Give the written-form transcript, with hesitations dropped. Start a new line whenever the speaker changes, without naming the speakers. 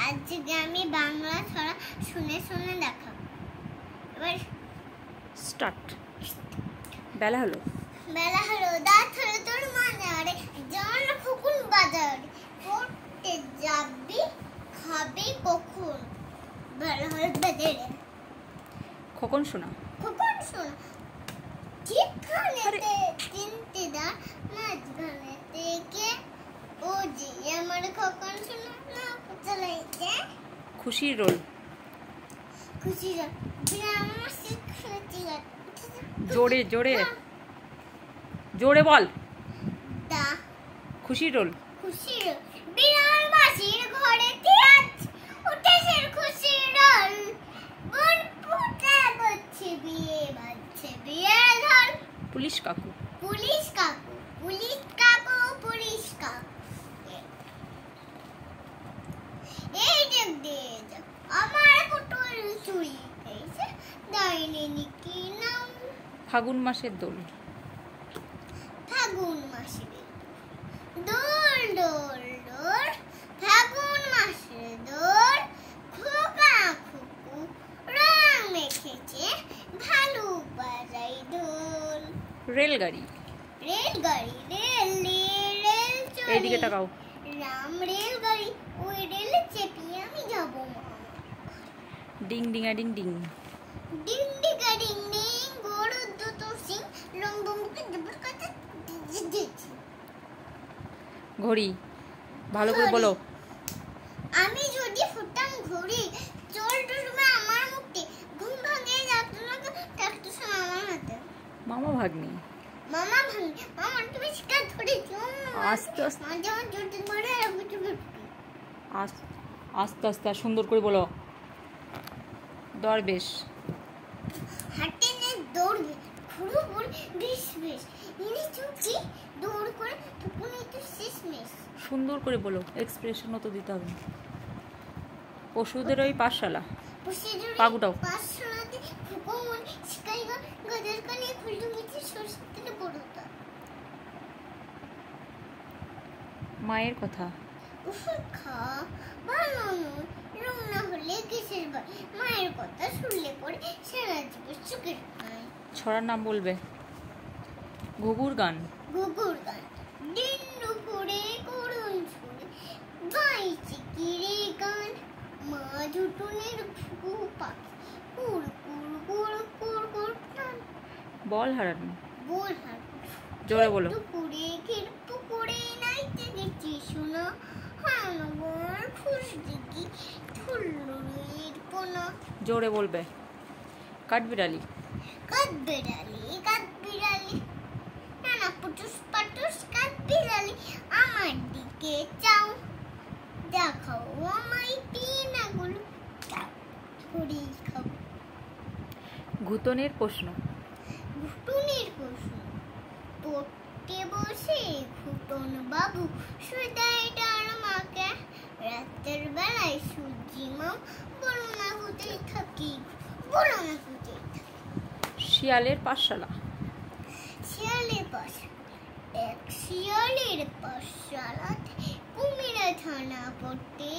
আজকে আমি বাংলা ছড়া শুনে শুনে দেখাবো। এবার
স্টার্ট। বেলা হলো
দাঁত হলো তোর মনে আরে জন খোকন বাজার পড়তে যাবি খাবি কখন বেলা হলো বাজারে
খোকন শোনা
ঠিকখানেতে তিনটে দা মাঝখানে থেকে ও যে আমার খোকন শোনা না চলাইছে
খুশির রোল
আমার শিক্ষার্থী
জোরে জোরে জোরে বল।
দা
খুশির রোল
বিড়াল মাসির ঘরেতে আজ উঠেছে খুশির রোল বোন পুতা করছে বিয়ে বাজছে বিয়ের ঢোল
পুলিশ কাকু
এই যে আমার পুতুল চুরি পেয়েছে ডাইনি কি নাম
ফাগুন মাসের দোল
ফাগুন মাসের দোল দোল দোল ফাগুন মাসের দোল খোকা খুকু রং মেখেছে ভালো বাজাই দোল
রেলগাড়ি
রেল
এইদিকে তাকাও।
রাম রেলগাড়ি ওই রেলে চেপে আমি যাব
ডিং ডিং ডিং ডিং
ডিং ডিগা ডিং ডিং গরু দুটো সিং লম্বা মুখে জবর কাছে দিয়েছি
ঘড়ি ভালো করে বলো।
আমি যদি ফুটাম ঘড়ি চোর ডুবে আমার মুখে ঘুম ভাঙে যাত না থাকতো আমার হাতে
মামা ভাগ্নি
মামা তুমি শিকার ধরেছো
আস্তে আস্তে
মাঝে মাঝে জোরে ধরে
আস্তে আস্তে সুন্দর করে বলো। দরবেশ
হাঁটে নে দৌড়বে ঘুরু বল বেশ ইনি চুপি দৌড় করে টুকুনি তো শেষমেশ
সুন্দর করে বলো, এক্সপ্রেশনও তো দিতে হবে। পশুদের ওই পাঠশালা পাগুটাও
পাঠশালাতে ফুকমন শিকাই গাজর কানে খুলু মিটি সরস্বতীতে পড়তা
মায়ের কথা
খা ভালো রং না হলে কিসের ভাই মায়ের কথা শুনলে পরে সারা জীবন সুখের হয়।
ছড়ার নাম বলবে। ঘুঘুর গান
দিন দুপুরে করুণ সুরে গাইছে কিরে গান মা ঝুটুনের ঘুঘু পাখি কুর কুর কুর কুর কুর টান
বল হারানো
বল
জোরে বলো।
পুকুরে নাইতে গেছি শোনা হানবর খুশদিকি ঠুল্লুরির কোনা
জোরে বলবে। কাঠবিড়ালি নানা
পুটুস কাঠবিড়ালি আমার দিকে চাও দেখাও আমায় পিনাগুলো ঘুরি খাও।
ঘুতনের প্রশ্ন
পড়তে বসে ঘুটন বাবু সুদাই ডার মাকে রাতের বেলায় সূর্যি মাম বলো না কোথায় থাকি
শিয়ালের পাঠশালা
শিয়ালের পাঠশালাতে কুমিরা ছানা পড়তে